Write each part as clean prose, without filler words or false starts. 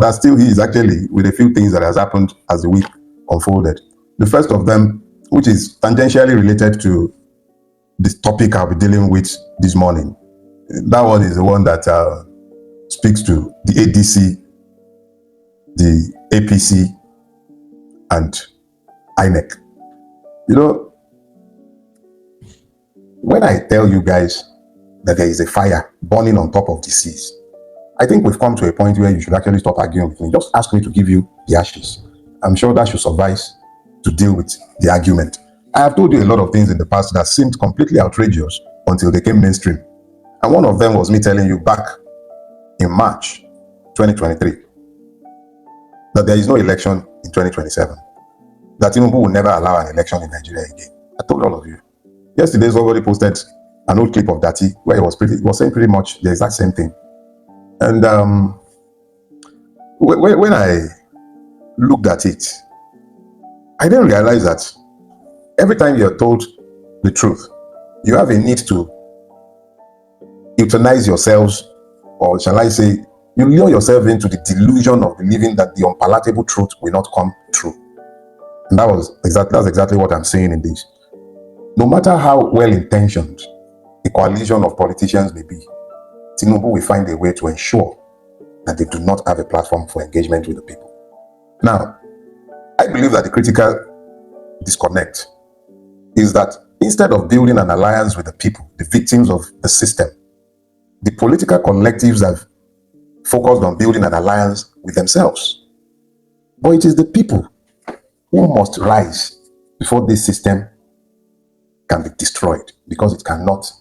that still is actually with a few things that has happened as the week unfolded. The first of them, which is tangentially related to this topic I'll be dealing with this morning. That one is the one that speaks to the ADC, the APC, and INEC. You know, when I tell you guys that there is a fire burning on top of the seas, I think we've come to a point where you should actually stop arguing with me. Just ask me to give you the ashes. I'm sure that should suffice to deal with the argument. I have told you a lot of things in the past that seemed completely outrageous until they came mainstream. And one of them was me telling you back in March 2023 that there is no election in 2027. That Tinubu will never allow an election in Nigeria again. I told all of you. Yesterday, somebody posted an old clip of Dati where he was saying pretty much the exact same thing. And when I looked at it, I didn't realize that every time you're told the truth, you have a need to euthanize yourselves, or shall I say, you lure yourself into the delusion of believing that the unpalatable truth will not come true. And that's exactly what I'm saying in this. No matter how well-intentioned the coalition of politicians may be, Tinubu will find a way to ensure that they do not have a platform for engagement with the people. Now, I believe that the critical disconnect is that instead of building an alliance with the people, the victims of the system, the political collectives have focused on building an alliance with themselves. But it is the people who must rise before this system can be destroyed, because it cannot,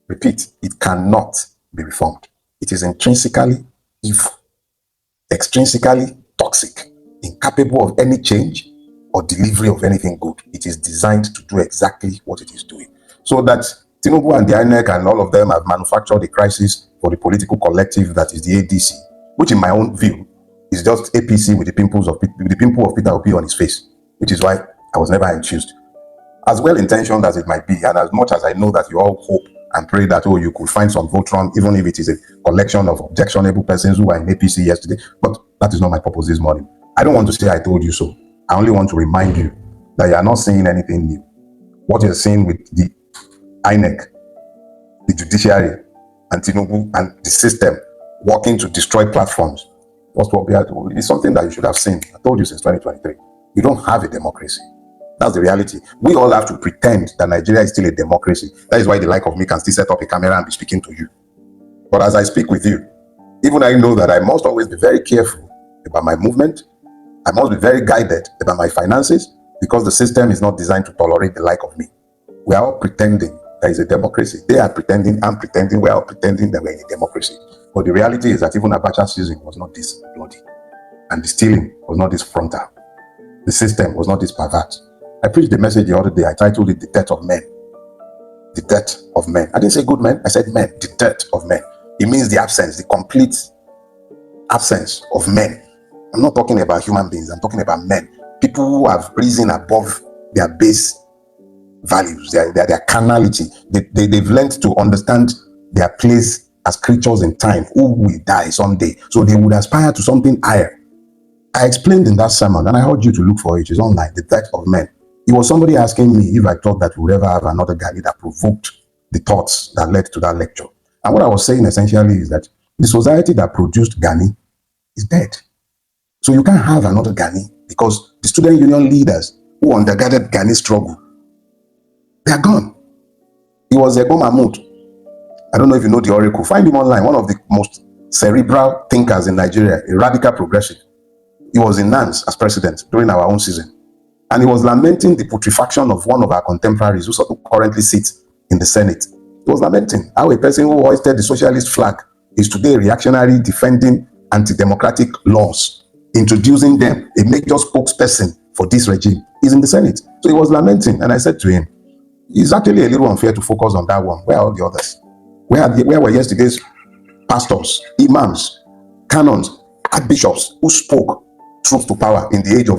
repeat, it cannot be reformed. It is intrinsically evil, extrinsically toxic, incapable of any change or delivery of anything good. It is designed to do exactly what it is doing. So that Tinubu and the INEC and all of them have manufactured a crisis for the political collective that is the ADC, which in my own view is just APC with the pimple of Peter Obi on his face, which is why I was never enthused. As well-intentioned as it might be, and as much as I know that you all hope and pray that, oh, you could find some Voltron, even if it is a collection of objectionable persons who were in APC yesterday, but that is not my purpose this morning. I don't want to say I told you so. I only want to remind you that you are not seeing anything new. What you're seeing with the INEC, the judiciary, and Tinubu, and the system working to destroy platforms, it's something that you should have seen. I told you since 2023. You don't have a democracy. That's the reality. We all have to pretend that Nigeria is still a democracy. That is why the like of me can still set up a camera and be speaking to you. But as I speak with you, even I know that I must always be very careful about my movement. I must be very guided about my finances, because the system is not designed to tolerate the like of me. We are all pretending there is a democracy. They are pretending, I'm pretending, we are all pretending that we're in a democracy. But the reality is that even Abacha's season was not this bloody. And the stealing was not this frontal. The system was not this perverse. I preached the message the other day. I titled it The Death of Men. The Death of Men. I didn't say good men. I said men. The death of men. It means the absence, the complete absence of men. I'm not talking about human beings. I'm talking about men. People who have risen above their base values, their carnality. They've learned to understand their place as creatures in time, who will die someday. So they would aspire to something higher. I explained in that sermon, and I urge you to look for it. It's online, The Death of Men. It was somebody asking me if I thought that we would ever have another Gani that provoked the thoughts that led to that lecture. And what I was saying essentially is that the society that produced Gani is dead. So you can't have another Gani, because the student union leaders who undergirded Gani's struggle, they are gone. He was Ego Mahmoud. I don't know if you know the Oracle. Find him online. One of the most cerebral thinkers in Nigeria, a radical progressive. He was in Nance as president during our own season. And he was lamenting the putrefaction of one of our contemporaries who currently sits in the Senate. He was lamenting how a person who hoisted the socialist flag is today reactionary, defending anti-democratic laws, introducing them, a major spokesperson for this regime. He's in the Senate. So he was lamenting. And I said to him, it's actually a little unfair to focus on that one. Where are all the others? Where were yesterday's pastors, imams, canons, archbishops who spoke truth to power in the age of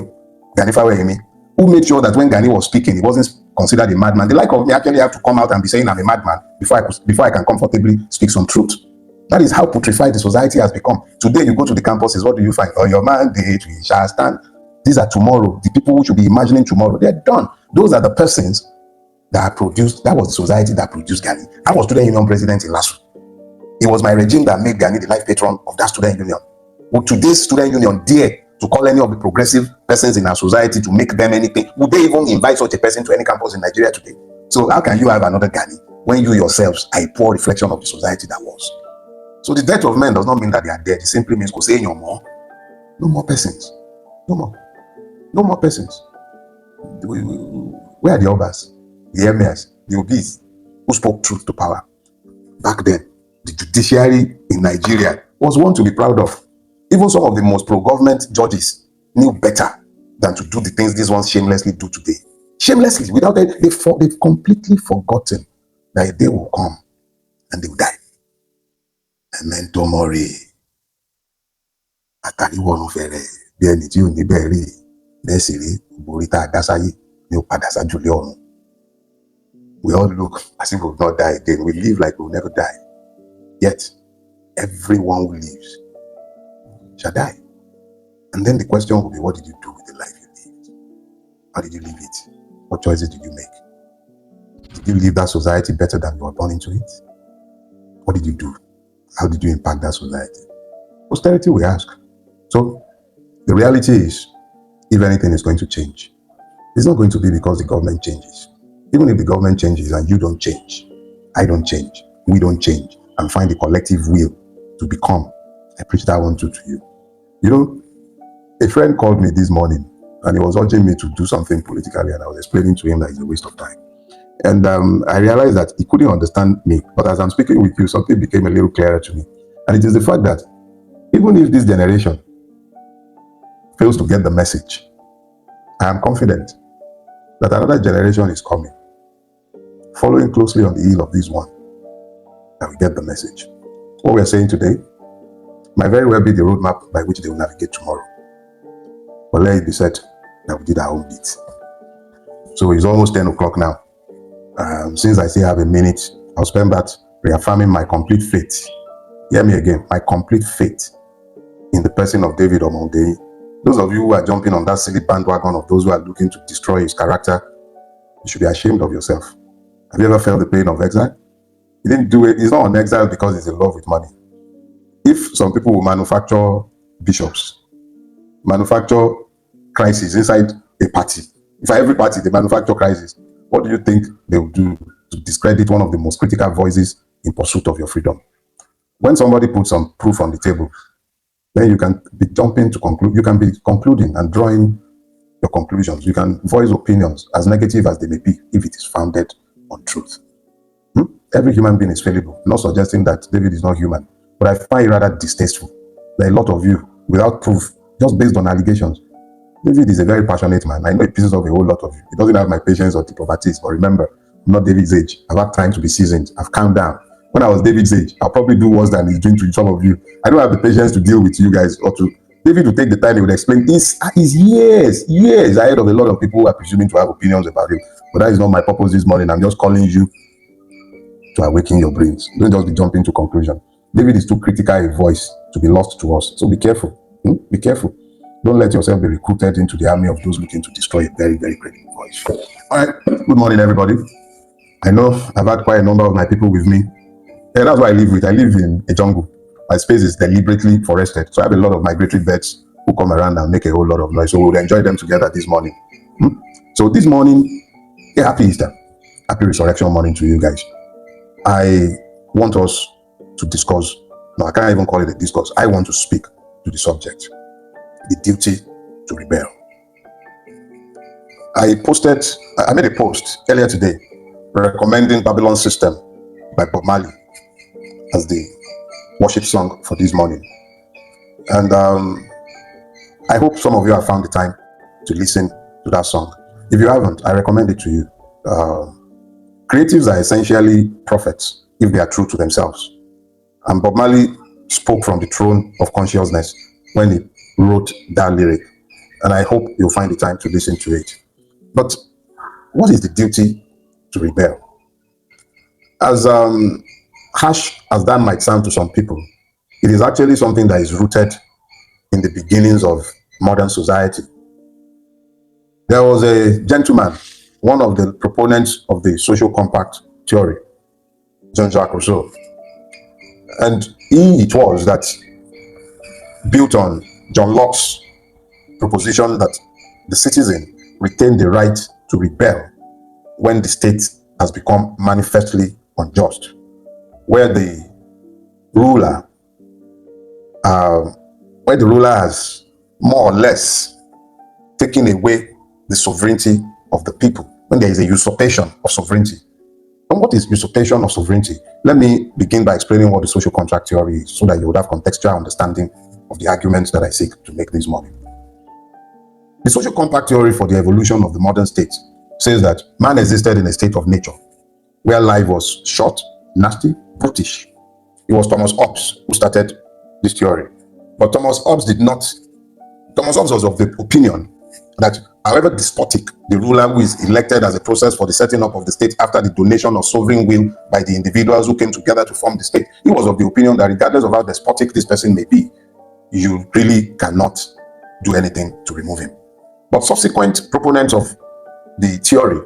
Gani Faweyemi, who made sure that when Gani was speaking, he wasn't considered a madman? The like of me actually have to come out and be saying I'm a madman before I can comfortably speak some truth. That is how putrefied the society has become. Today, you go to the campuses, what do you find? On your mandate, we shall stand. These are tomorrow. The people who should be imagining tomorrow, they're done. Those are the persons that produced, that was the society that produced Gani. I was student union president in Lasso. It was my regime that made Gani the life patron of that student union. Would today's student union dare to call any of the progressive persons in our society to make them anything? Would they even invite such a person to any campus in Nigeria today? So how can you have another Gani when you yourselves are a poor reflection of the society that was? So the death of men does not mean that they are dead. It simply means say no more. No more persons. No more. No more persons. Where are the Obas, the emirs, the Obis who spoke truth to power? Back then, the judiciary in Nigeria was one to be proud of. Even some of the most pro-government judges knew better than to do the things these ones shamelessly do today. Shamelessly, without it, they've completely forgotten that a day will come and they will die. Memento mori. Atari wonu fere bí ẹni tí ò ní bẹ̀rẹ̀ lẹ́sìrì borita adasaye ní padà jùlẹ̀ ọ̀run. We all look as if we will not die again. We live like we will never die. Yet, everyone who lives shall die. And then the question will be, what did you do with the life you lived? How did you live it? What choices did you make? Did you live that society better than you were born into it? What did you do? How did you impact that society? Posterity we ask. So, the reality is, if anything is going to change, it's not going to be because the government changes. Even if the government changes and you don't change, I don't change, we don't change, and find the collective will to become. I preach that one too to you. You know, a friend called me this morning and he was urging me to do something politically, and I was explaining to him that it's a waste of time. And I realized that he couldn't understand me. But as I'm speaking with you, something became a little clearer to me. And it is the fact that even if this generation fails to get the message, I am confident that another generation is coming, following closely on the heel of this one, that we get the message. What we're saying today might very well be the roadmap by which they will navigate tomorrow. But let it be said that we did our own bit. So it's almost 10 o'clock now. Since I still have a minute, I'll spend that reaffirming my complete faith. Hear me again, my complete faith in the person of David Omondeyi. Those of you who are jumping on that silly bandwagon of those who are looking to destroy his character, you should be ashamed of yourself. Have you ever felt the pain of exile? He didn't do it. He's not on exile because he's in love with money. If some people will manufacture bishops, manufacture crises inside a party, if every party they manufacture crises, what do you think they will do to discredit one of the most critical voices in pursuit of your freedom? When somebody puts some proof on the table, then you can be jumping to conclude. You can be concluding and drawing your conclusions. You can voice opinions as negative as they may be if it is founded on truth. Every human being is fallible. I'm not suggesting that David is not human, but I find it rather distasteful that a lot of you, without proof, just based on allegations. David is a very passionate man. I know it pisses off a whole lot of you. He doesn't have my patience or diplomatics, but remember, I'm not David's age. I've had time to be seasoned. I've calmed down. When I was David's age, I'll probably do worse than he's doing to some of you. I don't have the patience to deal with you guys or to. David will take the time, he would explain. He's years ahead of a lot of people who are presuming to have opinions about him. But that is not my purpose this morning. I'm just calling you to awaken your brains. Don't just be jumping to conclusion. David is too critical a voice to be lost to us. So be careful. Be careful. Don't let yourself be recruited into the army of those looking to destroy a very, very credible voice. All right. Good morning, everybody. I know I've had quite a number of my people with me. Yeah, that's what I live with. I live in a jungle. My space is deliberately forested. So I have a lot of migratory birds who come around and make a whole lot of noise. So we'll enjoy them together this morning. So this morning, happy Easter. Happy Resurrection morning to you guys. I want us to discuss, no, I can't even call it a discourse. I want to speak to the subject, the duty to rebel. I made a post earlier today recommending Babylon System by Bob Marley as the worship song for this morning. And I hope some of you have found the time to listen to that song. If you haven't, I recommend it to you. Creatives are essentially prophets if they are true to themselves. And Bob Marley spoke from the throne of consciousness when he wrote that lyric. And I hope you'll find the time to listen to it. But what is the duty to rebel? As harsh as that might sound to some people, it is actually something that is rooted in the beginnings of modern society. There was a gentleman, one of the proponents of the social compact theory, Jean-Jacques Rousseau, and it was that built on John Locke's proposition that the citizen retained the right to rebel when the state has become manifestly unjust, where the ruler has more or less taken away the sovereignty of the people, when there is a usurpation of sovereignty. And what is usurpation of sovereignty? Let me begin by explaining what the social contract theory is, so that you would have contextual understanding of the arguments that I seek to make this morning. The social compact theory for the evolution of the modern state says that man existed in a state of nature, where life was short, nasty, brutish. It was Thomas Hobbes who started this theory. But Thomas Hobbes was of the opinion that however despotic the ruler who is elected as a process for the setting up of the state after the donation of sovereign will by the individuals who came together to form the state, he was of the opinion that regardless of how despotic this person may be, you really cannot do anything to remove him. But subsequent proponents of the theory,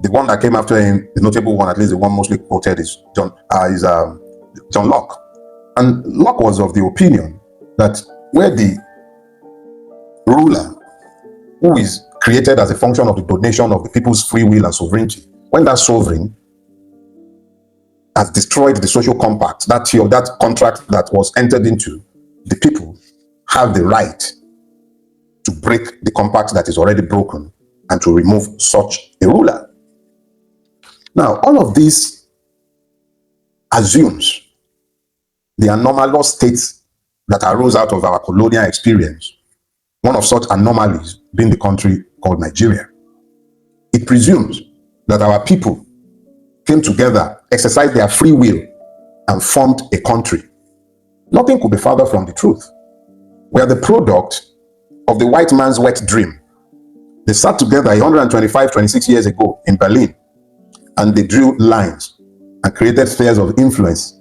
the one that came after him, the notable one, at least the one mostly quoted, is John Locke. And Locke was of the opinion that where the ruler, who is created as a function of the donation of the people's free will and sovereignty, when that sovereign has destroyed the social compact, that contract that was entered into, the people have the right to break the compact that is already broken and to remove such a ruler. Now, all of this assumes the anomalous states that arose out of our colonial experience, one of such anomalies being the country called Nigeria. It presumes that our people came together, exercised their free will, and formed a country. Nothing could be further from the truth. We are the product of the white man's wet dream. They sat together 126 years ago in Berlin, and they drew lines and created spheres of influence.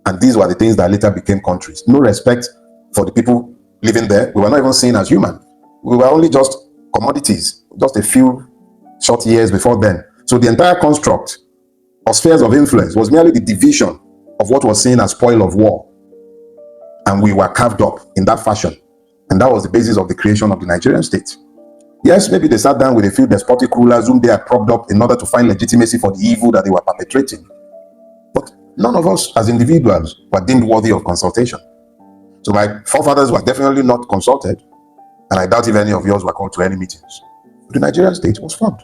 And these were the things that later became countries. No respect for the people living there. We were not even seen as human. We were only just commodities, just a few short years before then. So the entire construct of spheres of influence was merely the division of what was seen as spoil of war. And we were carved up in that fashion. And that was the basis of the creation of the Nigerian state. Yes, maybe they sat down with a few despotic rulers whom they had propped up in order to find legitimacy for the evil that they were perpetrating. But none of us as individuals were deemed worthy of consultation. So my forefathers were definitely not consulted, and I doubt if any of yours were called to any meetings. The Nigerian state was formed.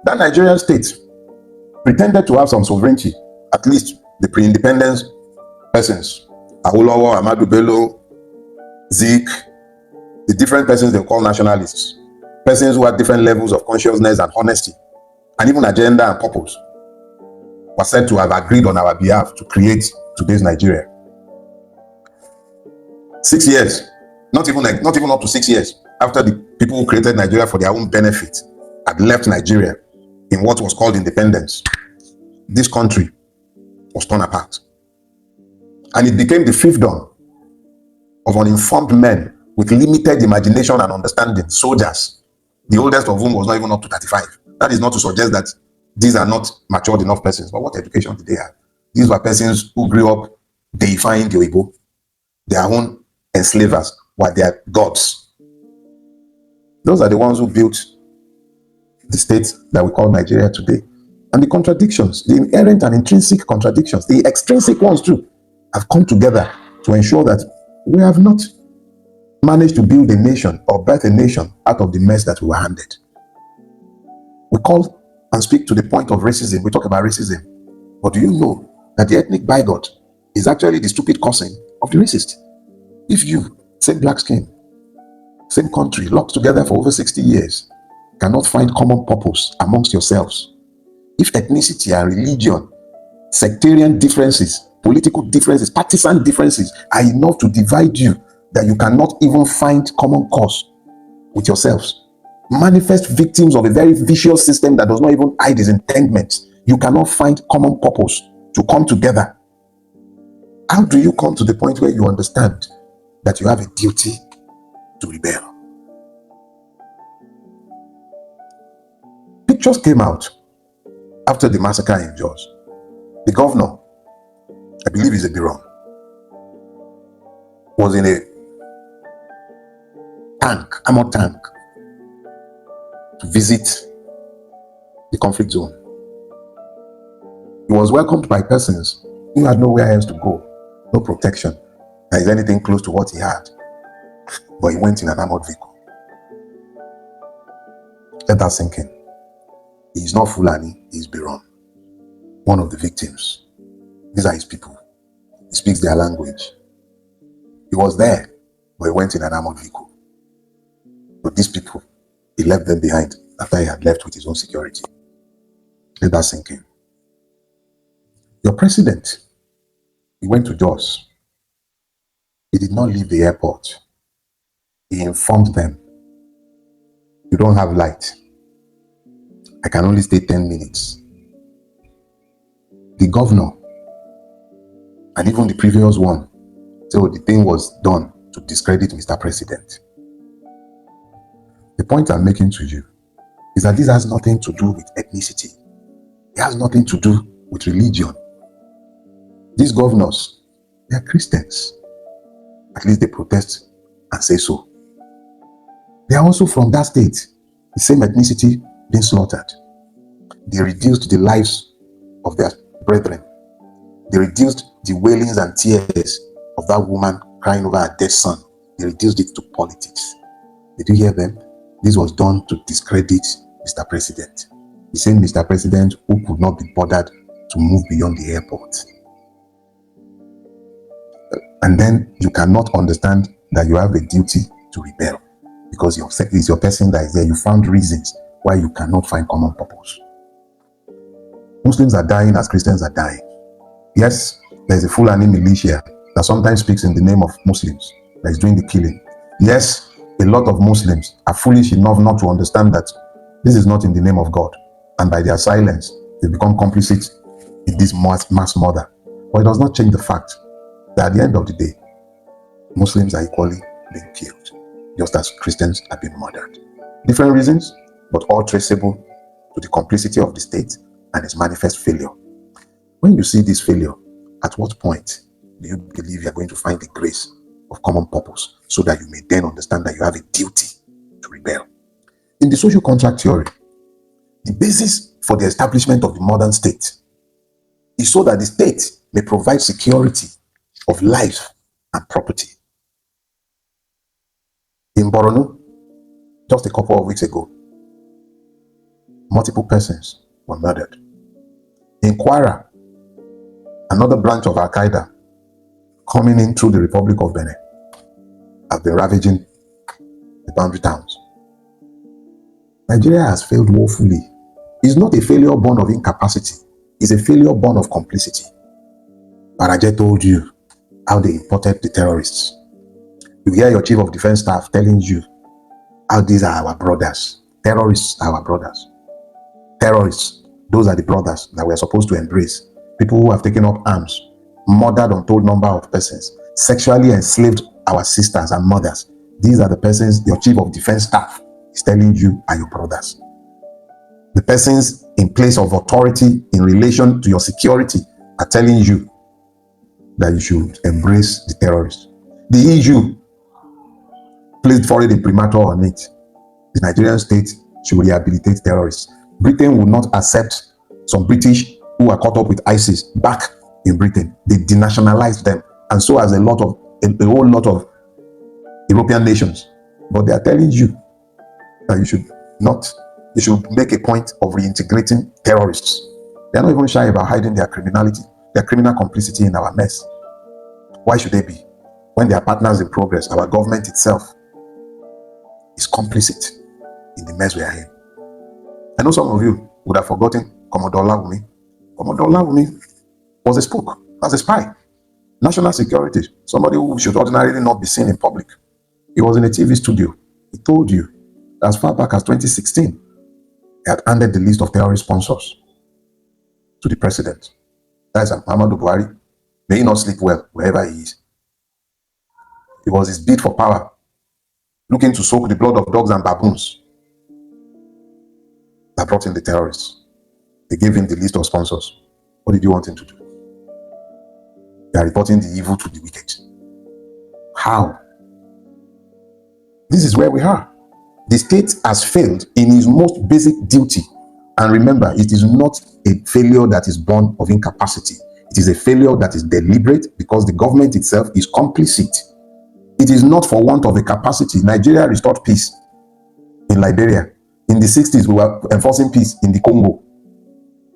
That Nigerian state pretended to have some sovereignty, at least the pre-independence persons, Awolowo, Ahmadu Bello, Zik, the different persons they call nationalists, persons who had different levels of consciousness and honesty, and even agenda and purpose, were said to have agreed on our behalf to create today's Nigeria. 6 years, not even up to 6 years after the people who created Nigeria for their own benefit had left Nigeria in what was called independence, this country was torn apart. And it became the fiefdom of uninformed men with limited imagination and understanding, soldiers, the oldest of whom was not even up to 35. That is not to suggest that these are not matured enough persons, but what education did they have? These were persons who grew up deifying the Igbo. Their own enslavers were their gods. Those are the ones who built the state that we call Nigeria today. And the contradictions, the inherent and intrinsic contradictions, the extrinsic ones too, have come together to ensure that we have not managed to build a nation or birth a nation out of the mess that we were handed. We call and speak to the point of racism. We talk about racism. But do you know that the ethnic bigot is actually the stupid cousin of the racist? If you, same black skin, same country, locked together for over 60 years, cannot find common purpose amongst yourselves, if ethnicity and religion, sectarian differences, political differences, partisan differences are enough to divide you, that you cannot even find common cause with yourselves, manifest victims of a very vicious system that does not even hide its intendments, you cannot find common purpose to come together. How do you come to the point where you understand that you have a duty to rebel? Pictures came out after the massacre in Jos. The governor, I believe he's a Biron, was in a tank, armored tank, to visit the conflict zone. He was welcomed by persons who had nowhere else to go, no protection. There is anything close to what he had. But he went in an armored vehicle. Let that sink in. He is not Fulani, he is Biron, one of the victims. These are his people. He speaks their language. He was there, but he went in an armored vehicle. But these people, he left them behind after he had left with his own security. Let that sink in. Your president, he went to Jos. He did not leave the airport. He informed them, you don't have light. I can only stay 10 minutes. The governor, and even the previous one, so the thing was done to discredit Mr. President. The point I'm making to you is that this has nothing to do with ethnicity. It has nothing to do with religion. These governors, they are Christians. At least they protest and say so. They are also from that state, the same ethnicity being slaughtered. They reduced the lives of their brethren. They reduced the wailings and tears of that woman crying over her dead son. They reduced it to politics. Did you hear them? This was done to discredit Mr. President. The same Mr. President who could not be bothered to move beyond the airport. And then you cannot understand that you have a duty to rebel because it's your person that is there. You found reasons why you cannot find common purpose. Muslims are dying as Christians are dying. Yes, there's a Fulani militia that sometimes speaks in the name of Muslims that is doing the killing. Yes, a lot of Muslims are foolish enough not to understand that this is not in the name of God. And by their silence, they become complicit in this mass murder. But it does not change the fact that at the end of the day, Muslims are equally being killed, just as Christians are being murdered. Different reasons, but all traceable to the complicity of the state and its manifest failure. When you see this failure, at what point do you believe you are going to find the grace of common purpose so that you may then understand that you have a duty to rebel? In the social contract theory, the basis for the establishment of the modern state is so that the state may provide security of life and property. In Borno, just a couple of weeks ago, multiple persons were murdered. In Kwara, another branch of Al-Qaeda coming in through the Republic of Benin have been ravaging the boundary towns. Nigeria has failed woefully. It's not a failure born of incapacity. It's a failure born of complicity. Paraje told you how they imported the terrorists. You hear your chief of defense staff telling you how these are our brothers. Terrorists are our brothers. Terrorists, those are the brothers that we're supposed to embrace. People who have taken up arms, murdered untold number of persons, sexually enslaved our sisters and mothers. These are the persons your chief of defense staff is telling you are your brothers. The persons in place of authority in relation to your security are telling you that you should embrace the terrorists. The EU placed foreign imprimatur on it. The Nigerian state should rehabilitate terrorists. Britain will not accept some British who are caught up with ISIS back in Britain. They denationalized them, and so has a whole lot of European nations. But they are telling you that you should make a point of reintegrating terrorists. They are not even shy about hiding their criminality, their criminal complicity in our mess. Why should they be? When they are partners in progress, our government itself is complicit in the mess we are in. I know some of you would have forgotten Commodore Olawumi. Commodore Olawumi was a spook, as a spy. National security, somebody who should ordinarily not be seen in public. He was in a TV studio. He told you as far back as 2016, he had handed the list of terrorist sponsors to the president. That's Muhammadu Buhari. May he not sleep well wherever he is. It was his bid for power, looking to soak the blood of dogs and baboons, that brought in the terrorists. They gave him the list of sponsors. What did you want him to do? They are reporting the evil to the wicked. How? This is where we are. The state has failed in its most basic duty. And remember, it is not a failure that is born of incapacity. It is a failure that is deliberate because the government itself is complicit. It is not for want of a capacity. Nigeria restored peace in Liberia. In the 60s, we were enforcing peace in the Congo.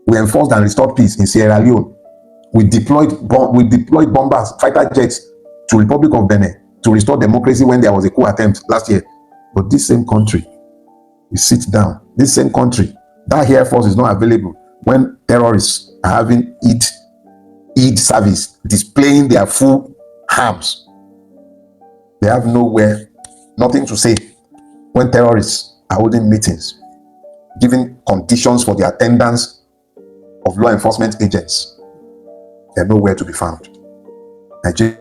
We enforced and restored peace in Sierra Leone. We deployed bombers, fighter jets to Republic of Benin to restore democracy when there was a coup attempt last year. But this same country, we sit down. This same country, that Air Force is not available when terrorists are having Eid service, displaying their full arms. They have nowhere, nothing to say when terrorists are holding meetings, giving conditions for the attendance of law enforcement agents. They're nowhere to be found. Nigeria,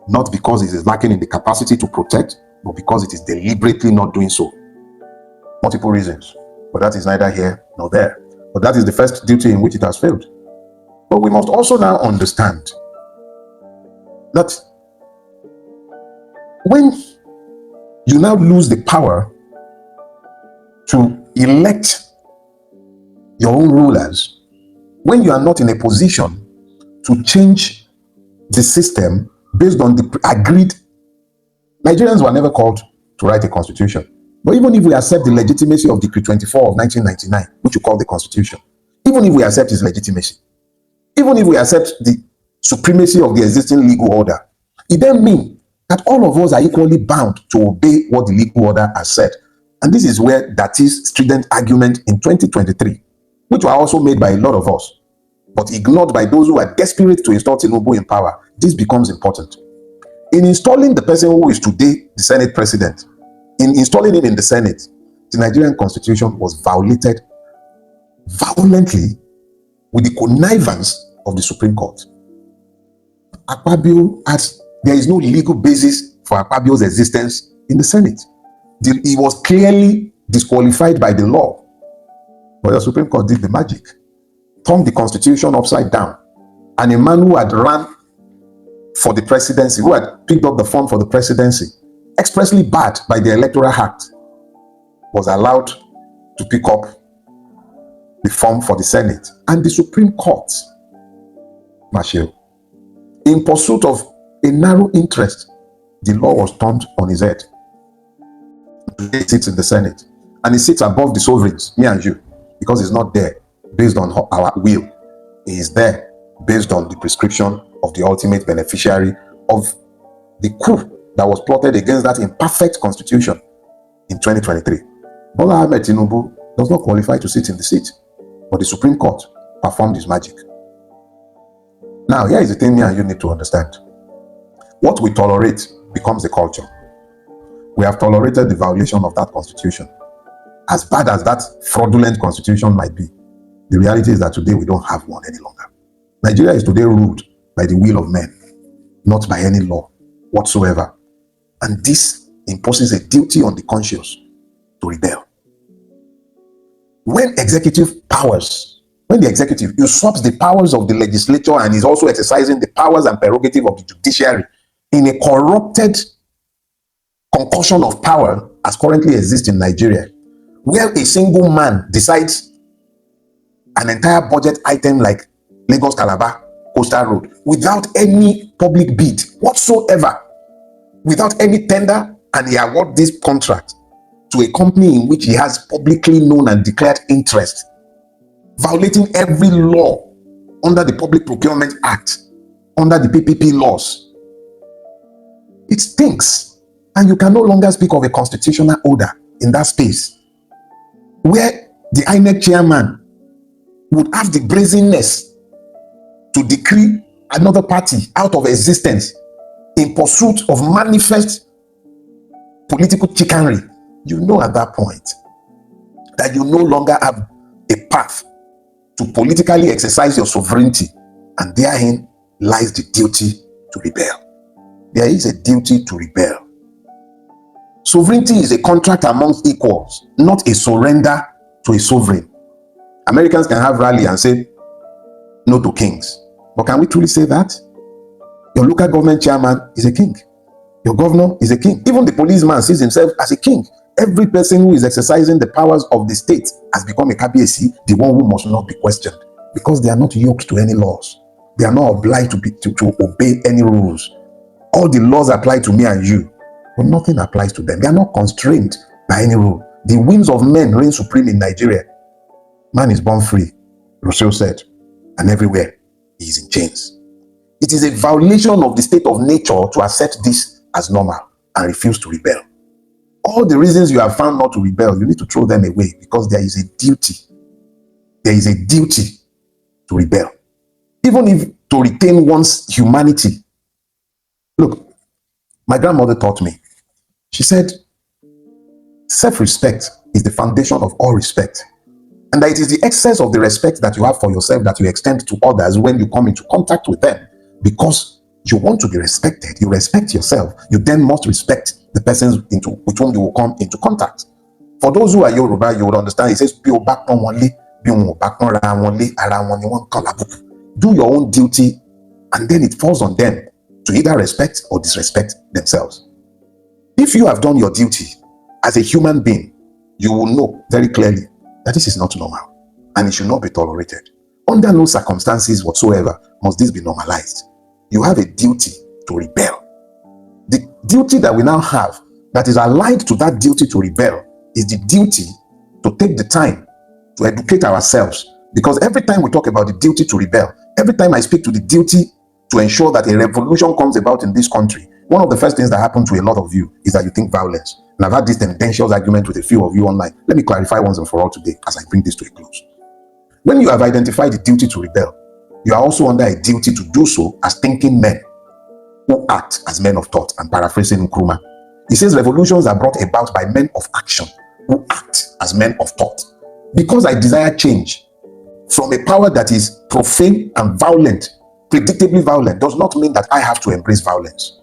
not because it is lacking in the capacity to protect, but because it is deliberately not doing so. Multiple reasons, but that is neither here nor there. But that is the first duty in which it has failed. But we must also now understand that when you now lose the power to elect your own rulers, when you are not in a position to change the system based on the agreed, Nigerians were never called to write a constitution. But even if we accept the legitimacy of Decree 24 of 1999, which you call the constitution, even if we accept its legitimacy, even if we accept the supremacy of the existing legal order, it then means that all of us are equally bound to obey what the legal order has said. And this is where that is strident argument in 2023, which were also made by a lot of us, but ignored by those who are desperate to install Tinubu in power. This becomes important. In installing the person who is today the Senate president, in installing him in the Senate, the Nigerian constitution was violated violently with the connivance of the Supreme Court. There is no legal basis for Akpabio's existence in the Senate. He was clearly disqualified by the law. But the Supreme Court did the magic, turned the constitution upside down, and a man who had run for the presidency, who had picked up the form for the presidency, expressly barred by the Electoral Act, was allowed to pick up the form for the Senate. And the Supreme Court, Marshall, in pursuit of a narrow interest, the law was turned on his head. He sits in the Senate, and he sits above the sovereigns, me and you, because he's not there based on our will. He is there based on the prescription of the ultimate beneficiary of the coup that was plotted against that imperfect constitution in 2023. Bola Ahmed Tinubu does not qualify to sit in the seat, but the Supreme Court performed his magic. Now, here is the thing me and you need to understand. What we tolerate becomes a culture. We have tolerated the violation of that constitution. As bad as that fraudulent constitution might be, the reality is that today we don't have one any longer. Nigeria is today ruled by the will of men, not by any law whatsoever. And this imposes a duty on the conscious to rebel. When the executive usurps the powers of the legislature and is also exercising the powers and prerogative of the judiciary in a corrupted concussion of power as currently exists in Nigeria, where a single man decides an entire budget item like Lagos-Calabar Coastal Road without any public bid whatsoever, without any tender, and he awards this contract to a company in which he has publicly known and declared interest, violating every law under the Public Procurement Act, under the PPP laws. It stinks, and you can no longer speak of a constitutional order in that space, where the INEC chairman would have the brazenness to decree another party out of existence in pursuit of manifest political chicanery. You know at that point that you no longer have a path to politically exercise your sovereignty, and therein lies the duty to rebel. There is a duty to rebel. Sovereignty is a contract amongst equals, not a surrender to a sovereign. Americans can have rally and say no to kings, but can we truly say that? Your local government chairman is a king. Your governor is a king. Even the policeman sees himself as a king. Every person who is exercising the powers of the state has become a kabiyesi, the one who must not be questioned, because they are not yoked to any laws. They are not obliged to obey any rules. All the laws apply to me and you, but nothing applies to them. They are not constrained by any rule. The whims of men reign supreme in Nigeria. Man is born free, Rousseau said, and everywhere he is in chains. It is a violation of the state of nature to accept this as normal and refuse to rebel. All the reasons you have found not to rebel, you need to throw them away, because there is a duty. There is a duty to rebel, even if to retain one's humanity. Look, my grandmother taught me. She said, self-respect is the foundation of all respect, and that it is the excess of the respect that you have for yourself that you extend to others when you come into contact with them. Because you want to be respected, you respect yourself, you then must respect the persons with whom you will come into contact. For those who are Yoruba, you would understand, it says, do your own duty, and then it falls on them to either respect or disrespect themselves. If you have done your duty as a human being, you will know very clearly that this is not normal and it should not be tolerated. Under no circumstances whatsoever must this be normalized. You have a duty to rebel. The duty that we now have that is allied to that duty to rebel is the duty to take the time to educate ourselves. Because every time we talk about the duty to rebel, every time I speak to the duty to ensure that a revolution comes about in this country, one of the first things that happen to a lot of you is that you think violence. And I've had this contentious argument with a few of you online. Let me clarify once and for all today as I bring this to a close. When you have identified the duty to rebel, you are also under a duty to do so as thinking men who act as men of thought. I'm paraphrasing Nkrumah. He says revolutions are brought about by men of action who act as men of thought. Because I desire change from a power that is profane and violent, predictably violent, does not mean that I have to embrace violence.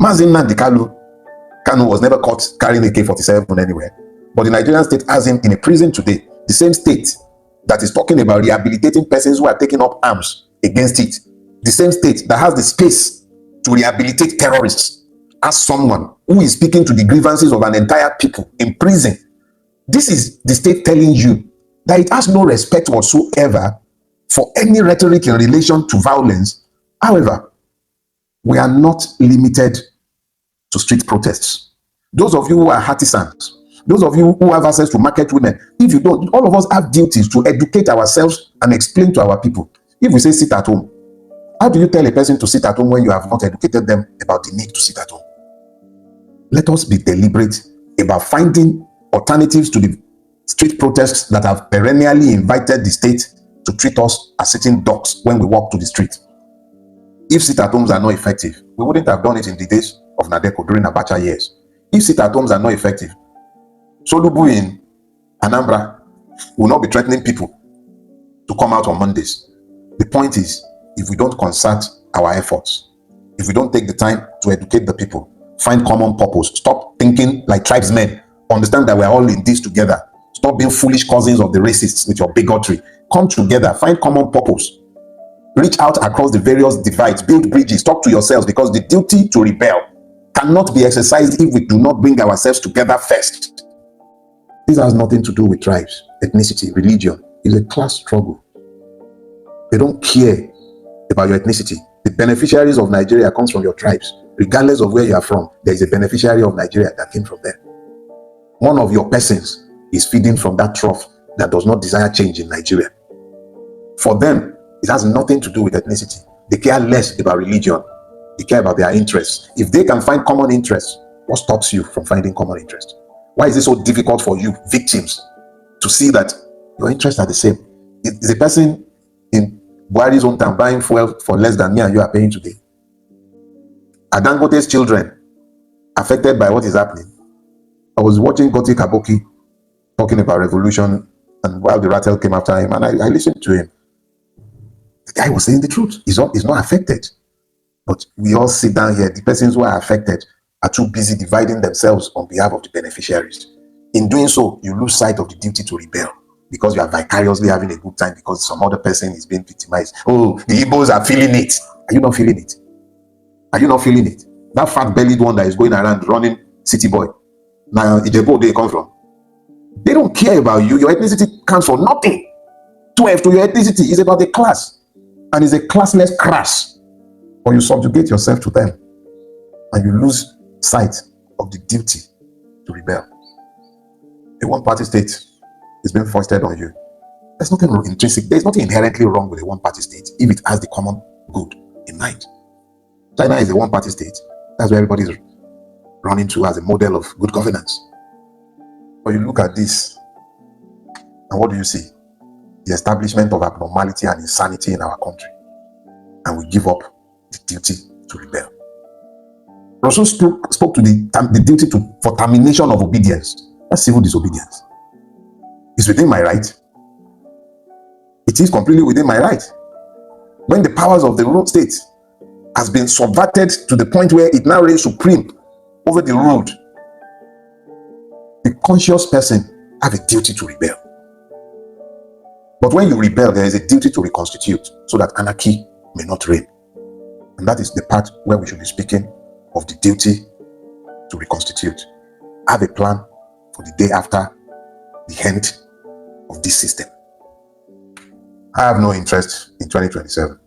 Mazin Nnamdi Kanu was never caught carrying AK-47 anywhere. But the Nigerian state has him in a prison today. The same state that is talking about rehabilitating persons who are taking up arms against it. The same state that has the space to rehabilitate terrorists as someone who is speaking to the grievances of an entire people in prison. This is the state telling you that it has no respect whatsoever for any rhetoric in relation to violence. However, we are not limited to street protests. Those of you who are artisans, those of you who have access to market women, if you don't, all of us have duties to educate ourselves and explain to our people. If we say sit at home, how do you tell a person to sit at home when you have not educated them about the need to sit at home? Let us be deliberate about finding alternatives to the street protests that have perennially invited the state to treat us as sitting ducks when we walk to the street. If sit-at-homes are not effective, we wouldn't have done it in the days of Nadeko during Abacha years. If sit-at-homes are not effective, Solubu in Anambra will not be threatening people to come out on Mondays. The point is, if we don't concert our efforts, if we don't take the time to educate the people, find common purpose, stop thinking like tribesmen, understand that we're all in this together, stop being foolish cousins of the racists with your bigotry, come together, find common purpose, reach out across the various divides, build bridges, talk to yourselves, because the duty to rebel cannot be exercised if we do not bring ourselves together first. This has nothing to do with tribes, ethnicity, religion. It's a class struggle. They don't care about your ethnicity. The beneficiaries of Nigeria comes from your tribes. Regardless of where you are from, there is a beneficiary of Nigeria that came from there. One of your persons is feeding from that trough that does not desire change in Nigeria. For them, it has nothing to do with ethnicity. They care less about religion. They care about their interests. If they can find common interests, what stops you from finding common interests? Why is it so difficult for you, victims, to see that your interests are the same? Is a person in Buhari's own town buying fuel for less than me and you are paying today? Are Dangote's children affected by what is happening? I was watching Goti Kaboki talking about revolution And while the rattle came after him, and I listened to him, the guy was saying the truth. He's not affected. But we all sit down here, the persons who are affected are too busy dividing themselves on behalf of the beneficiaries. In doing so, you lose sight of the duty to rebel because you are vicariously having a good time because some other person is being victimized. Oh, the Igbos are feeling it. Are you not feeling it? Are you not feeling it? That fat-bellied one that is going around running city boy. Now, Ijebu, they come from. They don't care about you. Your ethnicity counts for nothing. 12 to your ethnicity is about the class. And it's a classless crash. Or you subjugate yourself to them. And you lose sight of the duty to rebel. A one-party state is being foisted on you. There's nothing intrinsic. There's nothing inherently wrong with a one-party state if it has the common good in mind. China is a one-party state. That's where everybody is running to as a model of good governance. But you look at this, and what do you see? The establishment of abnormality and insanity in our country. And we give up the duty to rebel. Rousseau spoke to the duty for termination of obedience. That's civil disobedience. It's within my right. It is completely within my right. When the powers of the ruled state has been subverted to the point where it now reigns supreme over the ruled, the conscious person have a duty to rebel. But when you rebel, there is a duty to reconstitute so that anarchy may not reign. And that is the part where we should be speaking of the duty to reconstitute. Have a plan for the day after the end of this system. I have no interest in 2027.